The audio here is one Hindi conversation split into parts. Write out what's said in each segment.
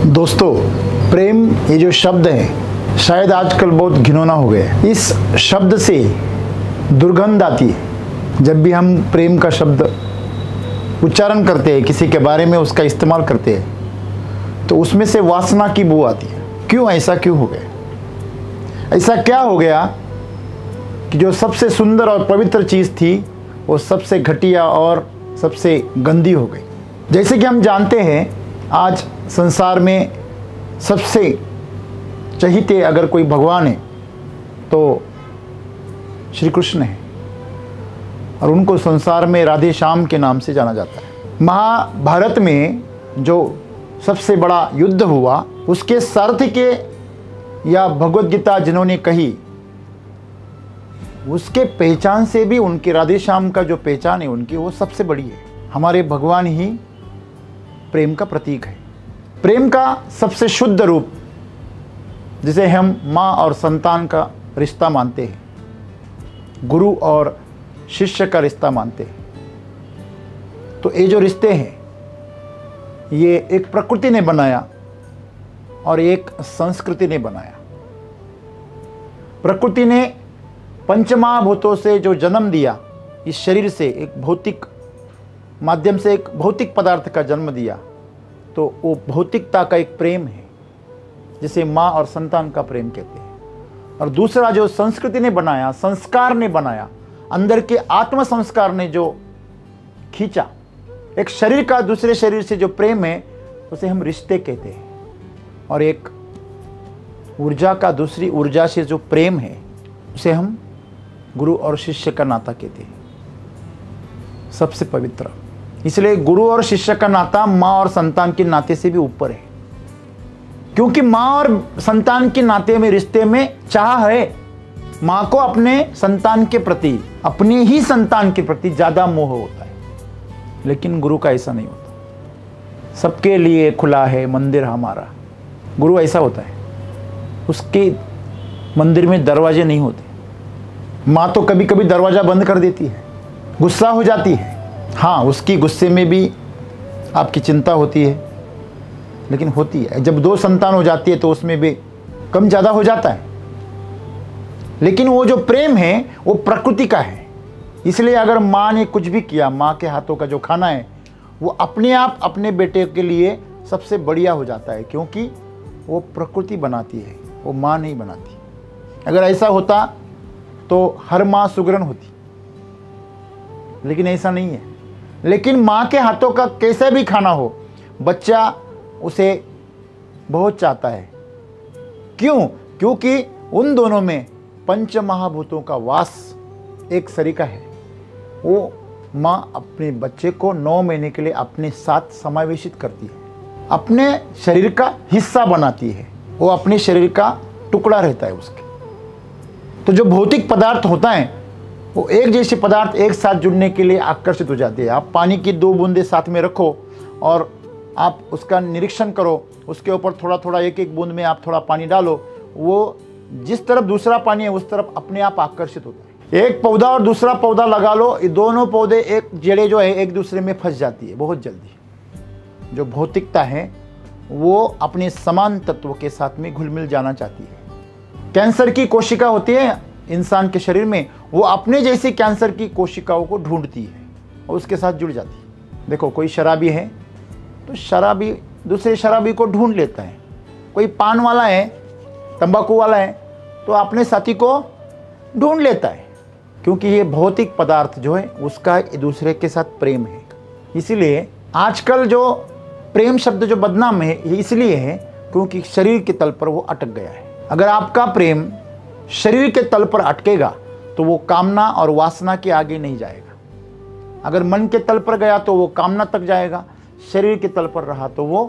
दोस्तों, प्रेम ये जो शब्द है शायद आजकल बहुत घिनौना हो गया है। इस शब्द से दुर्गंध आती है। जब भी हम प्रेम का शब्द उच्चारण करते हैं, किसी के बारे में उसका इस्तेमाल करते हैं, तो उसमें से वासना की बू आती है। क्यों ऐसा क्यों हो गया? ऐसा क्या हो गया कि जो सबसे सुंदर और पवित्र चीज़ थी वो सबसे घटिया और सबसे गंदी हो गई। जैसे कि हम जानते हैं, आज संसार में सबसे चहीते अगर कोई भगवान है तो श्री कृष्ण है, और उनको संसार में राधे श्याम के नाम से जाना जाता है। महाभारत में जो सबसे बड़ा युद्ध हुआ, उसके सारथी के या भगवद गीता जिन्होंने कही, उसके पहचान से भी उनकी राधे श्याम का जो पहचान है उनकी, वो सबसे बड़ी है। हमारे भगवान ही प्रेम का प्रतीक है। प्रेम का सबसे शुद्ध रूप जिसे हम माँ और संतान का रिश्ता मानते हैं, गुरु और शिष्य का रिश्ता मानते हैं, तो ये जो रिश्ते हैं ये एक प्रकृति ने बनाया और एक संस्कृति ने बनाया। प्रकृति ने पंचमहाभूतों से जो जन्म दिया, इस शरीर से एक भौतिक माध्यम से एक भौतिक पदार्थ का जन्म दिया, तो वो भौतिकता का एक प्रेम है जिसे माँ और संतान का प्रेम कहते हैं। और दूसरा जो संस्कृति ने बनाया, संस्कार ने बनाया, अंदर के आत्म संस्कार ने जो खींचा, एक शरीर का दूसरे शरीर से जो प्रेम है उसे हम रिश्ते कहते हैं। और एक ऊर्जा का दूसरी ऊर्जा से जो प्रेम है उसे हम गुरु और शिष्य का नाता कहते हैं, सबसे पवित्र। इसलिए गुरु और शिष्य का नाता माँ और संतान के नाते से भी ऊपर है, क्योंकि माँ और संतान के नाते में, रिश्ते में चाह है। माँ को अपने संतान के प्रति, अपने ही संतान के प्रति ज्यादा मोह होता है, लेकिन गुरु का ऐसा नहीं होता। सबके लिए खुला है मंदिर हमारा, गुरु ऐसा होता है। उसके मंदिर में दरवाजे नहीं होते। माँ तो कभी कभी दरवाजा बंद कर देती है, गुस्सा हो जाती है। हाँ, उसकी गुस्से में भी आपकी चिंता होती है, लेकिन होती है। जब दो संतान हो जाती है तो उसमें भी कम ज़्यादा हो जाता है, लेकिन वो जो प्रेम है वो प्रकृति का है। इसलिए अगर माँ ने कुछ भी किया, माँ के हाथों का जो खाना है वो अपने आप अपने बेटे के लिए सबसे बढ़िया हो जाता है, क्योंकि वो प्रकृति बनाती है, वो माँ नहीं बनाती। अगर ऐसा होता तो हर माँ सुगरण होती, लेकिन ऐसा नहीं है। लेकिन माँ के हाथों का कैसे भी खाना हो, बच्चा उसे बहुत चाहता है। क्यों? क्योंकि उन दोनों में पंच महाभूतों का वास एक सरीका है। वो माँ अपने बच्चे को 9 महीने के लिए अपने साथ समावेशित करती है, अपने शरीर का हिस्सा बनाती है, वो अपने शरीर का टुकड़ा रहता है उसके। तो जो भौतिक पदार्थ होता है वो एक जैसे पदार्थ एक साथ जुड़ने के लिए आकर्षित हो जाते हैं। आप पानी की 2 बूंदे साथ में रखो और आप उसका निरीक्षण करो, उसके ऊपर थोड़ा थोड़ा एक एक बूंद में आप थोड़ा पानी डालो, वो जिस तरफ दूसरा पानी है उस तरफ अपने आप आकर्षित होता है। एक पौधा और दूसरा पौधा लगा लो, ये दोनों पौधे एक जड़ें जो है एक दूसरे में फंस जाती है बहुत जल्दी। जो भौतिकता है वो अपने समान तत्व के साथ में घुल मिल जाना चाहती है। कैंसर की कोशिका होती है इंसान के शरीर में, वो अपने जैसी कैंसर की कोशिकाओं को ढूंढती है और उसके साथ जुड़ जाती है। देखो, कोई शराबी है तो शराबी दूसरे शराबी को ढूंढ लेता है। कोई पान वाला है, तंबाकू वाला है, तो अपने साथी को ढूंढ लेता है, क्योंकि ये भौतिक पदार्थ जो है उसका एक दूसरे के साथ प्रेम है। इसीलिए आजकल जो प्रेम शब्द जो बदनाम है, ये इसलिए है क्योंकि शरीर के तल पर वो अटक गया है। अगर आपका प्रेम शरीर के तल पर अटकेगा तो वो कामना और वासना के आगे नहीं जाएगा। अगर मन के तल पर गया तो वो कामना तक जाएगा, शरीर के तल पर रहा तो वो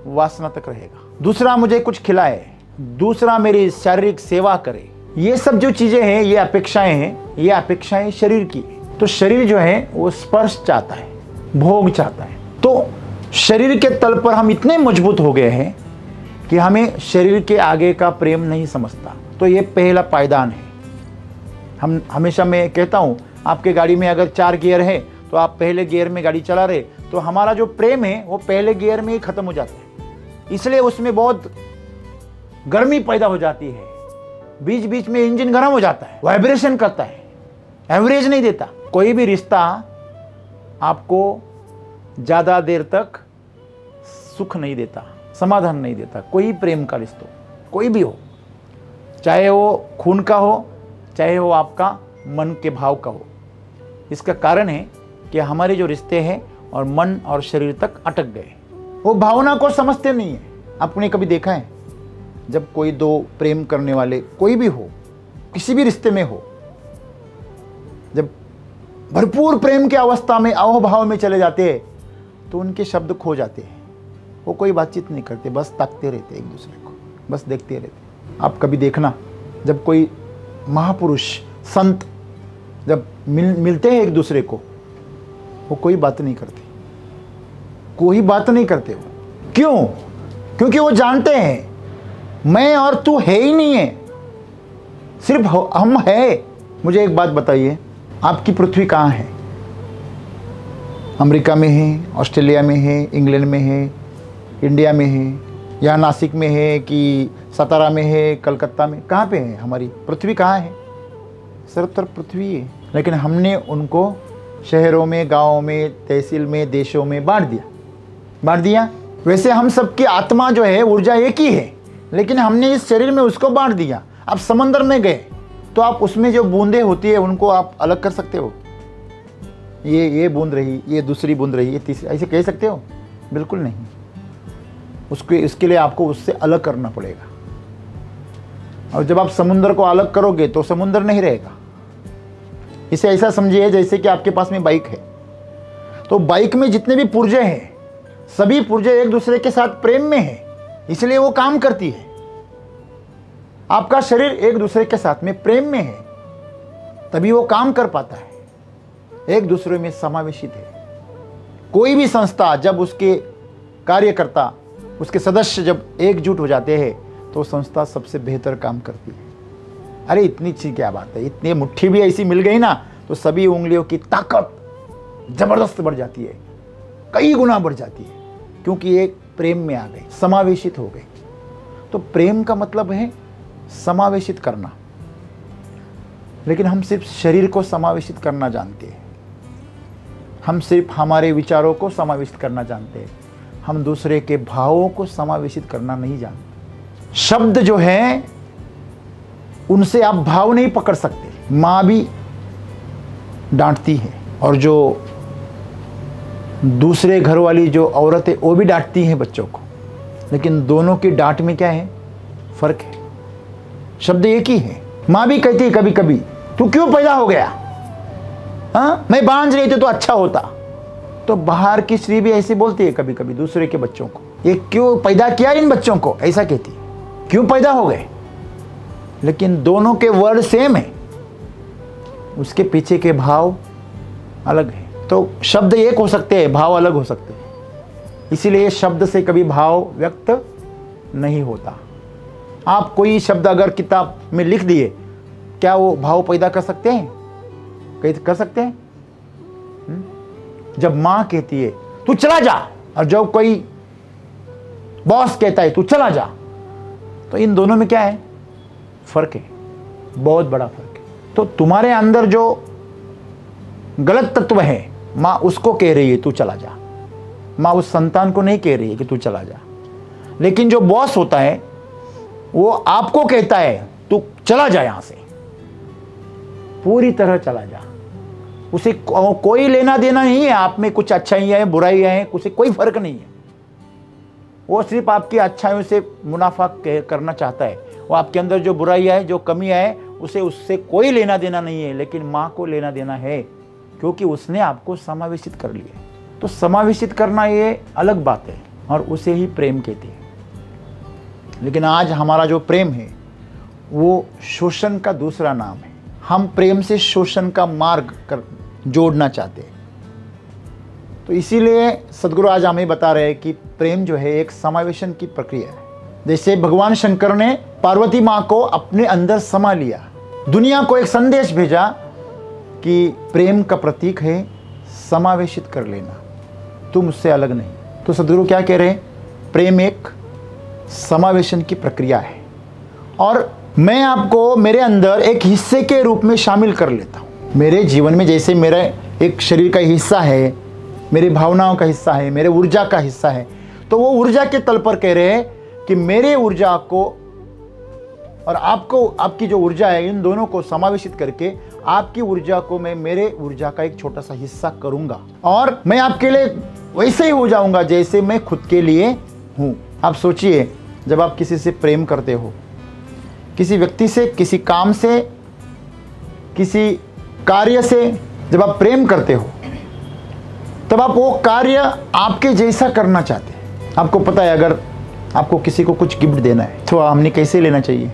वासना तक रहेगा। दूसरा, मुझे कुछ खिलाए, दूसरा मेरी शारीरिक सेवा करे, ये सब जो चीजें हैं, ये अपेक्षाएं हैं, ये अपेक्षाएं शरीर की। तो शरीर जो है वो स्पर्श चाहता है, भोग चाहता है। तो शरीर के तल पर हम इतने मजबूत हो गए हैं कि हमें शरीर के आगे का प्रेम नहीं समझता। तो ये पहला पायदान है। हम हमेशा, मैं कहता हूँ, आपके गाड़ी में अगर 4 गियर है तो आप पहले गियर में गाड़ी चला रहे, तो हमारा जो प्रेम है वो पहले गियर में ही खत्म हो जाता है। इसलिए उसमें बहुत गर्मी पैदा हो जाती है, बीच बीच में इंजन गर्म हो जाता है, वाइब्रेशन करता है, एवरेज नहीं देता। कोई भी रिश्ता आपको ज़्यादा देर तक सुख नहीं देता, समाधान नहीं देता। कोई प्रेम का रिश्ता कोई भी हो, चाहे वो खून का हो, चाहे वो आपका मन के भाव का हो। इसका कारण है कि हमारे जो रिश्ते हैं और मन और शरीर तक अटक गए, वो भावना को समझते नहीं है। आपने कभी देखा है जब कोई दो प्रेम करने वाले कोई भी हो, किसी भी रिश्ते में हो, जब भरपूर प्रेम की अवस्था में अहोभाव में चले जाते हैं तो उनके शब्द खो जाते हैं। वो कोई बातचीत नहीं करते, बस ताकते रहते एक दूसरे को, बस देखते रहते। आप कभी देखना जब कोई महापुरुष संत जब मिलते हैं एक दूसरे को, वो कोई बात नहीं करते, कोई बात नहीं करते। क्यों? क्योंकि वो जानते हैं मैं और तू है ही नहीं है, सिर्फ हम है। मुझे एक बात बताइए, आपकी पृथ्वी कहाँ है? अमेरिका में है, ऑस्ट्रेलिया में है, इंग्लैंड में है, इंडिया में है, या नासिक में है कि सतारा में है, कलकत्ता में? कहाँ पे है हमारी पृथ्वी? कहाँ है? सर्वत्र पृथ्वी है, लेकिन हमने उनको शहरों में, गाँवों में, तहसील में, देशों में बांट दिया। वैसे हम सबकी आत्मा जो है, ऊर्जा एक ही है, लेकिन हमने इस शरीर में उसको बांट दिया। आप समंदर में गए तो आप उसमें जो बूंदें होती है उनको आप अलग कर सकते हो? ये बूंद रही, ये दूसरी बूंद रही, ये तीसरी, ऐसे कह सकते हो? बिल्कुल नहीं। इसके लिए आपको उससे अलग करना पड़ेगा। और जब आप समुद्र को अलग करोगे तो समुद्र नहीं रहेगा। इसे ऐसा समझिए जैसे कि आपके पास में बाइक है, तो बाइक में जितने भी पुर्जे हैं, सभी पुर्जे एक दूसरे के साथ प्रेम में है, इसलिए वो काम करती है। आपका शरीर एक दूसरे के साथ में प्रेम में है, तभी वो काम कर पाता है, एक दूसरे में समावेशित है। कोई भी संस्था जब उसके कार्यकर्ता, उसके सदस्य जब एकजुट हो जाते हैं तो संस्था सबसे बेहतर काम करती है। अरे इतनी सी क्या बात है, इतनी मुट्ठी भी ऐसी मिल गई ना तो सभी उंगलियों की ताकत जबरदस्त बढ़ जाती है, कई गुना बढ़ जाती है, क्योंकि एक प्रेम में आ गई, समावेशित हो गई। तो प्रेम का मतलब है समावेशित करना, लेकिन हम सिर्फ शरीर को समावेशित करना जानते हैं, हम सिर्फ हमारे विचारों को समावेशित करना जानते हैं, हम दूसरे के भावों को समावेशित करना नहीं जानते। शब्द जो है उनसे आप भाव नहीं पकड़ सकते। माँ भी डांटती है और जो दूसरे घर वाली जो औरत है वो भी डांटती हैं बच्चों को, लेकिन दोनों की डांट में क्या है? फर्क है। शब्द एक ही है। माँ भी कहती है कभी कभी, तू क्यों पैदा हो गया? हाँ, मैं बांझ रही थी तो अच्छा होता। तो बाहर की स्त्री भी ऐसे बोलती है कभी कभी दूसरे के बच्चों को, ये क्यों पैदा किया इन बच्चों को, ऐसा कहती है, क्यों पैदा हो गए? लेकिन दोनों के वर्ड सेम है, उसके पीछे के भाव अलग है। तो शब्द एक हो सकते हैं, भाव अलग हो सकते हैं, इसीलिए शब्द से कभी भाव व्यक्त नहीं होता। आप कोई शब्द अगर किताब में लिख दिए, क्या वो भाव पैदा कर सकते हैं? कर सकते हैं? जब माँ कहती है तू चला जा, और जब कोई बॉस कहता है तू चला जा, तो इन दोनों में क्या है? फर्क है, बहुत बड़ा फर्क है। तो तुम्हारे अंदर जो गलत तत्व है, माँ उसको कह रही है तू चला जा, माँ उस संतान को नहीं कह रही है कि तू चला जा। लेकिन जो बॉस होता है वो आपको कहता है तू चला जा, यहां से पूरी तरह चला जा। उसे कोई लेना देना नहीं है आप में कुछ अच्छाइयाँ हैं, बुराइयाँ हैं, उसे कोई फर्क नहीं है। वो सिर्फ आपकी अच्छाइयों से मुनाफा करना चाहता है। वो आपके अंदर जो बुराइयाँ है, जो कमियाँ है, उसे उससे कोई लेना देना नहीं है, लेकिन माँ को लेना देना है, क्योंकि उसने आपको समावेशित कर लिया। तो समावेशित करना ये अलग बात है और उसे ही प्रेम कहते हैं। लेकिन आज हमारा जो प्रेम है वो शोषण का दूसरा नाम है। हम प्रेम से शोषण का मार्ग जोड़ना चाहते हैं। तो इसीलिए सद्गुरु आज हमें बता रहे हैं कि प्रेम जो है एक समावेशन की प्रक्रिया है। जैसे भगवान शंकर ने पार्वती माँ को अपने अंदर समा लिया, दुनिया को एक संदेश भेजा कि प्रेम का प्रतीक है समावेशित कर लेना, तुम उससे अलग नहीं। तो सद्गुरु क्या कह रहे हैं? प्रेम एक समावेशन की प्रक्रिया है और मैं आपको मेरे अंदर एक हिस्से के रूप में शामिल कर लेता हूँ। मेरे जीवन में जैसे मेरा एक शरीर का हिस्सा है, मेरी भावनाओं का हिस्सा है, मेरे ऊर्जा का हिस्सा है, तो वो ऊर्जा के तल पर कह रहे हैं कि मेरे ऊर्जा को और आपको, आपकी जो ऊर्जा है, इन दोनों को समावेशित करके आपकी ऊर्जा को मैं मेरे ऊर्जा का एक छोटा सा हिस्सा करूंगा और मैं आपके लिए वैसे ही हो जाऊंगा जैसे मैं खुद के लिए हूं। आप सोचिए, जब आप किसी से प्रेम करते हो, किसी व्यक्ति से, किसी काम से, किसी कार्य से जब आप प्रेम करते हो, तब आप वो कार्य आपके जैसा करना चाहते हैं। आपको पता है, अगर आपको किसी को कुछ गिफ्ट देना है तो हमने कैसे लेना चाहिए?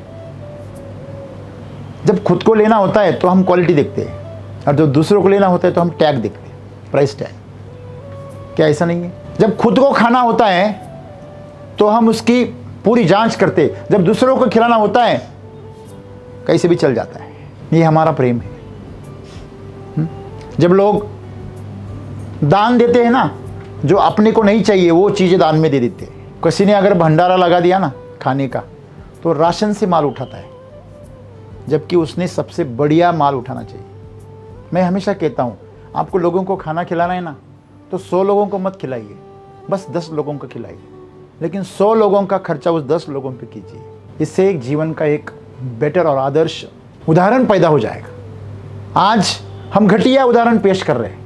जब खुद को लेना होता है तो हम क्वालिटी देखते हैं और जब दूसरों को लेना होता है तो हम टैग देखते हैं, प्राइस टैग। क्या ऐसा नहीं है? जब खुद को खाना होता है तो हम उसकी पूरी जांच करते, जब दूसरों को खिलाना होता है कैसे भी चल जाता है। ये हमारा प्रेम है। जब लोग दान देते हैं ना, जो अपने को नहीं चाहिए वो चीज़ें दान में दे देते हैं। किसी ने अगर भंडारा लगा दिया ना खाने का, तो राशन से माल उठाता है, जबकि उसने सबसे बढ़िया माल उठाना चाहिए। मैं हमेशा कहता हूँ, आपको लोगों को खाना खिलाना है ना, तो 100 लोगों को मत खिलाइए, बस 10 लोगों को खिलाइए, लेकिन 100 लोगों का खर्चा उस 10 लोगों पे कीजिए। इससे एक जीवन का एक बेटर और आदर्श उदाहरण पैदा हो जाएगा। आज हम घटिया उदाहरण पेश कर रहे हैं।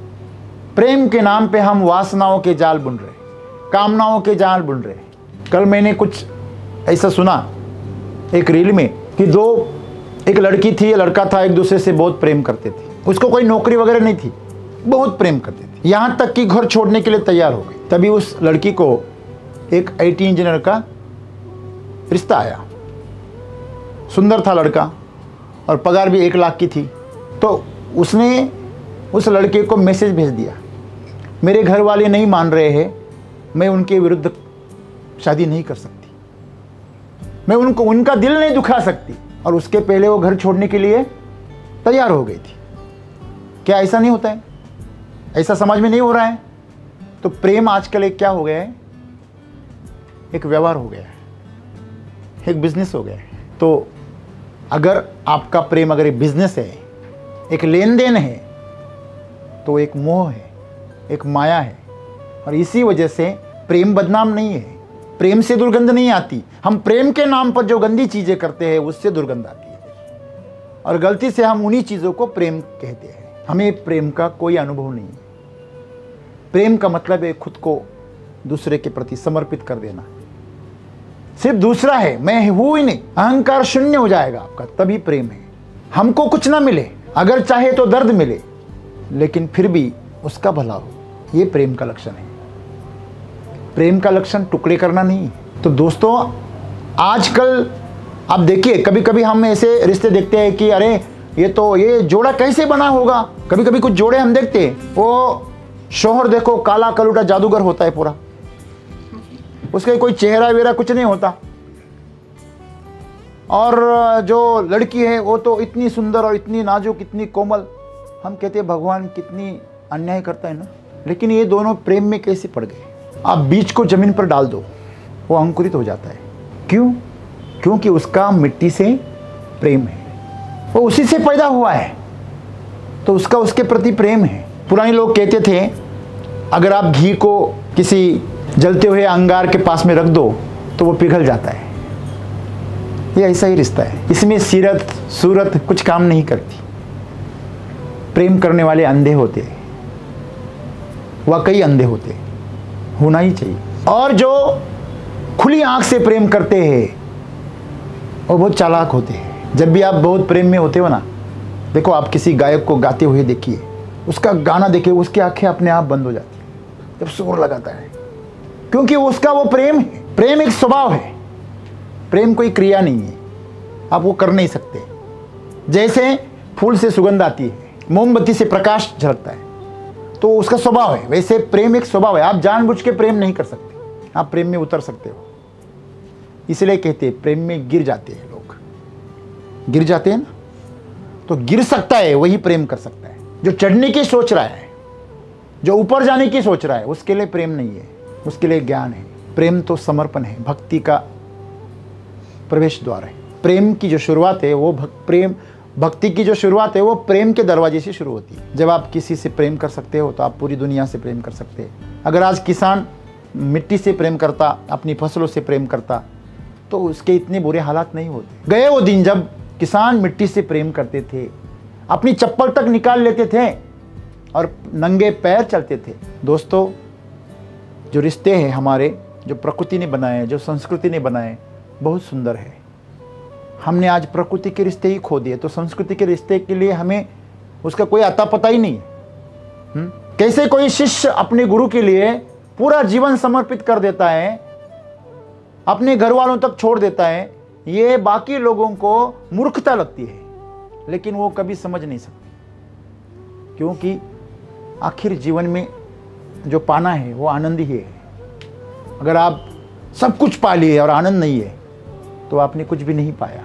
प्रेम के नाम पे हम वासनाओं के जाल बुन रहे, कामनाओं के जाल बुन रहे। कल मैंने कुछ ऐसा सुना एक रील में कि एक लड़की थी, लड़का था, एक दूसरे से बहुत प्रेम करते थे। उसको कोई नौकरी वगैरह नहीं थी, बहुत प्रेम करते थे, यहाँ तक कि घर छोड़ने के लिए तैयार हो गए। तभी उस लड़की को एक IT इंजीनियर का रिश्ता आया। सुंदर था लड़का और पगार भी 1 लाख की थी। तो उसने उस लड़के को मैसेज भेज दिया, मेरे घर वाले नहीं मान रहे हैं, मैं उनके विरुद्ध शादी नहीं कर सकती, मैं उनका दिल नहीं दुखा सकती। और उसके पहले वो घर छोड़ने के लिए तैयार हो गई थी। क्या ऐसा नहीं होता है? ऐसा समाज में नहीं हो रहा है? तो प्रेम आजकल एक क्या हो गया है? एक व्यवहार हो गया है, एक बिजनेस हो गया है। तो अगर आपका प्रेम अगर एक बिजनेस है, एक लेन देन है, तो एक मोह है, एक माया है। और इसी वजह से प्रेम बदनाम नहीं है, प्रेम से दुर्गंध नहीं आती। हम प्रेम के नाम पर जो गंदी चीजें करते हैं उससे दुर्गंध आती है, और गलती से हम उन्हीं चीजों को प्रेम कहते हैं। हमें प्रेम का कोई अनुभव नहीं है। प्रेम का मतलब है खुद को दूसरे के प्रति समर्पित कर देना। सिर्फ दूसरा है, मैं हूं ही नहीं, अहंकार शून्य हो जाएगा आपका, तभी प्रेम है। हमको कुछ ना मिले, अगर चाहे तो दर्द मिले, लेकिन फिर भी उसका भला हो, ये प्रेम का लक्षण है। प्रेम का लक्षण टुकड़े करना नहीं है। तो दोस्तों, आजकल आप देखिए, कभी कभी हम ऐसे रिश्ते देखते हैं कि अरे ये जोड़ा कैसे बना होगा। कभी कभी कुछ जोड़े हम देखते हैं, वो शोहर देखो काला कलूटा जादूगर होता है पूरा, उसका कोई चेहरा वेरा कुछ नहीं होता, और जो लड़की है वो तो इतनी सुंदर और इतनी नाजुक, इतनी कोमल। हम कहते हैं भगवान कितनी अन्याय करता है ना। लेकिन ये दोनों प्रेम में कैसे पड़ गए? आप बीज को जमीन पर डाल दो, वो अंकुरित हो जाता है। क्यों? क्योंकि उसका मिट्टी से प्रेम है, वो उसी से पैदा हुआ है, तो उसका उसके प्रति प्रेम है। पुराने लोग कहते थे, अगर आप घी को किसी जलते हुए अंगार के पास में रख दो तो वो पिघल जाता है। ये ऐसा ही रिश्ता है, इसमें सीरत सूरत कुछ काम नहीं करती। प्रेम करने वाले अंधे होते हैं, वाकई अंधे होते हैं, होना ही चाहिए। और जो खुली आंख से प्रेम करते हैं वो बहुत चालाक होते हैं। जब भी आप बहुत प्रेम में होते हो ना, देखो आप किसी गायक को गाते हुए देखिए, उसका गाना देखिए, उसकी आंखें अपने आप बंद हो जाती है जब सुर लगाता है, क्योंकि उसका वो प्रेम है। प्रेम एक स्वभाव है, प्रेम कोई क्रिया नहीं है, आप वो कर नहीं सकते। जैसे फूल से सुगंध आती है, मोमबत्ती से प्रकाश झलकता है, तो उसका स्वभाव है, वैसे प्रेम एक स्वभाव है। आप जानबूझ के प्रेम नहीं कर सकते, आप प्रेम में उतर सकते हो। इसलिए कहते हैं प्रेम में गिर जाते हैं लोग, गिर जाते हैं ना, तो गिर सकता है वही प्रेम कर सकता है। जो चढ़ने की सोच रहा है, जो ऊपर जाने की सोच रहा है, उसके लिए प्रेम नहीं है, उसके लिए ज्ञान है। प्रेम तो समर्पण है, भक्ति का प्रवेश द्वार है। प्रेम की जो शुरुआत है वो भक्ति की जो शुरुआत है वो प्रेम के दरवाजे से शुरू होती है। जब आप किसी से प्रेम कर सकते हो तो आप पूरी दुनिया से प्रेम कर सकते हैं। अगर आज किसान मिट्टी से प्रेम करता, अपनी फसलों से प्रेम करता, तो उसके इतने बुरे हालात नहीं होते। गए वो दिन जब किसान मिट्टी से प्रेम करते थे, अपनी चप्पल तक निकाल लेते थे और नंगे पैर चलते थे। दोस्तों, जो रिश्ते हैं हमारे, जो प्रकृति ने बनाए, जो संस्कृति ने बनाए, बहुत सुंदर है। हमने आज प्रकृति के रिश्ते ही खो दिए, तो संस्कृति के रिश्ते के लिए हमें उसका कोई अता पता ही नहीं है। कैसे कोई शिष्य अपने गुरु के लिए पूरा जीवन समर्पित कर देता है, अपने घर वालों तक छोड़ देता है, ये बाकी लोगों को मूर्खता लगती है, लेकिन वो कभी समझ नहीं सकते, क्योंकि आखिर जीवन में जो पाना है वो आनंद ही है। अगर आप सब कुछ पा लिए और आनंद नहीं है तो आपने कुछ भी नहीं पाया,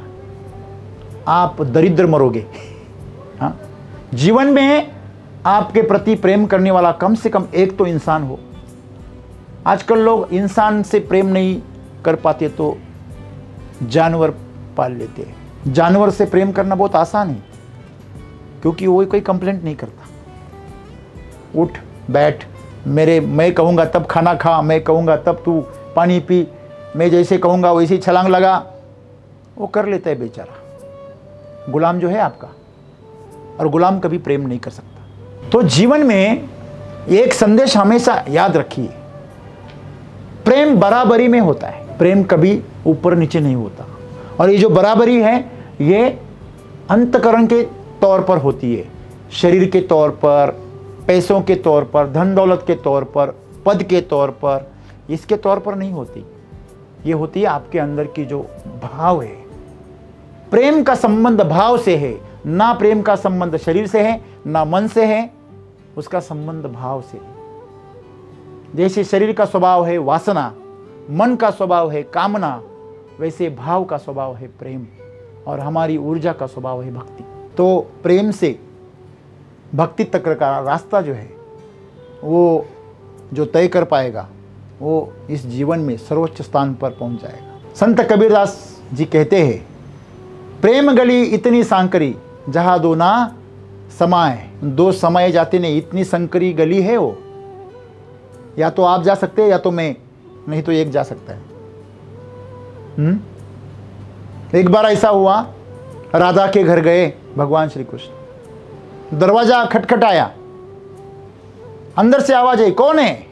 आप दरिद्र मरोगे। हाँ, जीवन में आपके प्रति प्रेम करने वाला कम से कम एक तो इंसान हो। आजकल लोग इंसान से प्रेम नहीं कर पाते तो जानवर पाल लेते हैं। जानवर से प्रेम करना बहुत आसान है, क्योंकि वो कोई कंप्लेंट नहीं करता। उठ बैठ, मैं कहूँगा तब खाना खा, मैं कहूँगा तब तू पानी पी, मैं जैसे कहूँगा वैसे ही छलांग लगा, वो कर लेता है बेचारा। गुलाम जो है आपका, और गुलाम कभी प्रेम नहीं कर सकता। तो जीवन में एक संदेश हमेशा याद रखिए, प्रेम बराबरी में होता है, प्रेम कभी ऊपर नीचे नहीं होता। और ये जो बराबरी है ये अंतकरण के तौर पर होती है, शरीर के तौर पर, पैसों के तौर पर, धन दौलत के तौर पर, पद के तौर पर, इसके तौर पर नहीं होती। ये होती है आपके अंदर की जो भाव है। प्रेम का संबंध भाव से है, ना प्रेम का संबंध शरीर से है, ना मन से है, उसका संबंध भाव से है। जैसे शरीर का स्वभाव है वासना, मन का स्वभाव है कामना, वैसे भाव का स्वभाव है प्रेम, और हमारी ऊर्जा का स्वभाव है भक्ति। तो प्रेम से भक्ति तक का रास्ता जो है वो जो तय कर पाएगा वो इस जीवन में सर्वोच्च स्थान पर पहुंच जाएगा। संत कबीरदास जी कहते हैं, प्रेम गली इतनी सांकरी जहां दो ना समाए। दो समाए जाते नहीं, इतनी संकरी गली है वो, या तो आप जा सकते हैं या तो मैं, नहीं तो एक जा सकता है। एक बार ऐसा हुआ, राधा के घर गए भगवान श्री कृष्ण, दरवाजा खटखटाया, अंदर से आवाज आई, कौन है?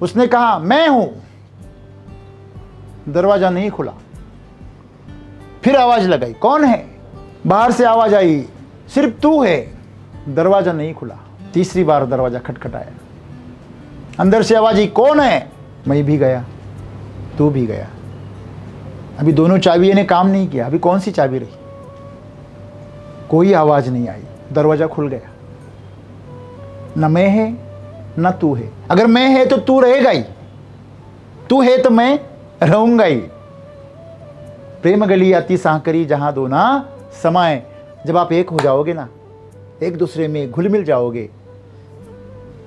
उसने कहा मैं हूं। दरवाजा नहीं खुला। फिर आवाज लगाई, कौन है? बाहर से आवाज आई, सिर्फ तू है। दरवाजा नहीं खुला। तीसरी बार दरवाजा खटखटाया, अंदर से आवाज आई, कौन है? मैं भी गया, तू भी गया। अभी दोनों चाबियों ने काम नहीं किया, अभी कौन सी चाबी रही? कोई आवाज नहीं आई, दरवाजा खुल गया। न मैं है न तू है। अगर मैं है तो तू रहेगा ही, तू है तो मैं रहूंगा ही। प्रेम गली अति सांकरी जहां दो ना समाए। जब आप एक हो जाओगे ना, एक दूसरे में घुल मिल जाओगे,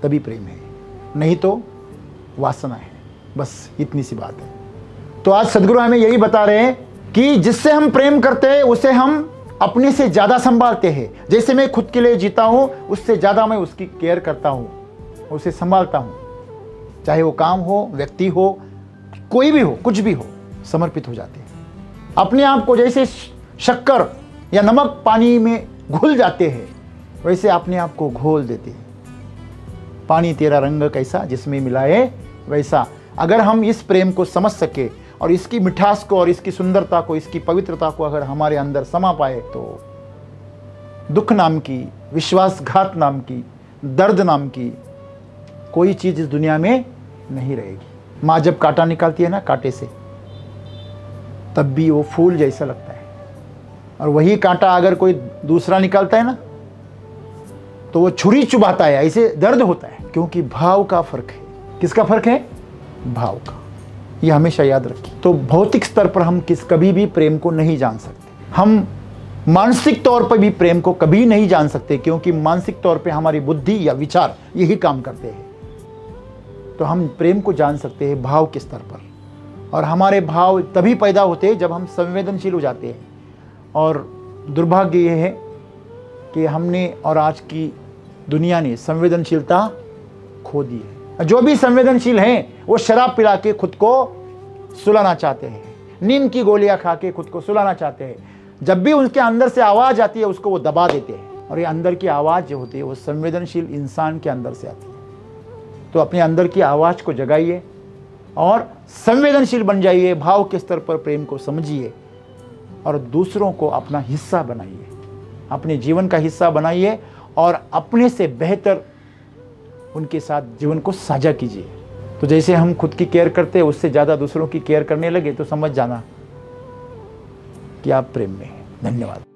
तभी प्रेम है, नहीं तो वासना है। बस इतनी सी बात है। तो आज सदगुरु हमें यही बता रहे हैं कि जिससे हम प्रेम करते हैं उसे हम अपने से ज्यादा संभालते हैं। जैसे मैं खुद के लिए जीता हूं, उससे ज्यादा मैं उसकी केयर करता हूं, उसे संभालता हूं। चाहे वो काम हो, व्यक्ति हो, कोई भी हो, कुछ भी हो, समर्पित हो जाते हैं। अपने आप को जैसे शक्कर या नमक पानी में घुल जाते हैं, वैसे अपने आप को घोल देते हैं। पानी तेरा रंग कैसा, जिसमें मिलाए वैसा। अगर हम इस प्रेम को समझ सके और इसकी मिठास को और इसकी सुंदरता को, इसकी पवित्रता को अगर हमारे अंदर समा पाए, तो दुख नाम की, विश्वासघात नाम की, दर्द नाम की कोई चीज इस दुनिया में नहीं रहेगी। माँ जब कांटा निकालती है ना कांटे से, तब भी वो फूल जैसा लगता है, और वही कांटा अगर कोई दूसरा निकालता है ना, तो वो छुरी चुभाता है, ऐसे दर्द होता है, क्योंकि भाव का फर्क है। किसका फर्क है? भाव का। ये हमेशा याद रखिए। तो भौतिक स्तर पर हम कभी भी प्रेम को नहीं जान सकते। हम मानसिक तौर पर भी प्रेम को कभी नहीं जान सकते, क्योंकि मानसिक तौर पे हमारी बुद्धि या विचार यही काम करते हैं। तो हम प्रेम को जान सकते हैं भाव के स्तर पर, और हमारे भाव तभी पैदा होते हैं जब हम संवेदनशील हो जाते हैं। और दुर्भाग्य ये है कि हमने और आज की दुनिया ने संवेदनशीलता खो दी है। जो भी संवेदनशील हैं वो शराब पिला के खुद को सुलाना चाहते हैं, नींद की गोलियां खा के खुद को सुलाना चाहते हैं। जब भी उनके अंदर से आवाज़ आती है उसको वो दबा देते हैं, और ये अंदर की आवाज़ जो होती है वो संवेदनशील इंसान के अंदर से आती है। तो अपने अंदर की आवाज़ को जगाइए और संवेदनशील बन जाइए, भाव के स्तर पर प्रेम को समझिए और दूसरों को अपना हिस्सा बनाइए, अपने जीवन का हिस्सा बनाइए और अपने से बेहतर उनके साथ जीवन को साझा कीजिए। तो जैसे हम खुद की केयर करते हैं उससे ज़्यादा दूसरों की केयर करने लगे तो समझ जाना कि आप प्रेम में हैं। धन्यवाद।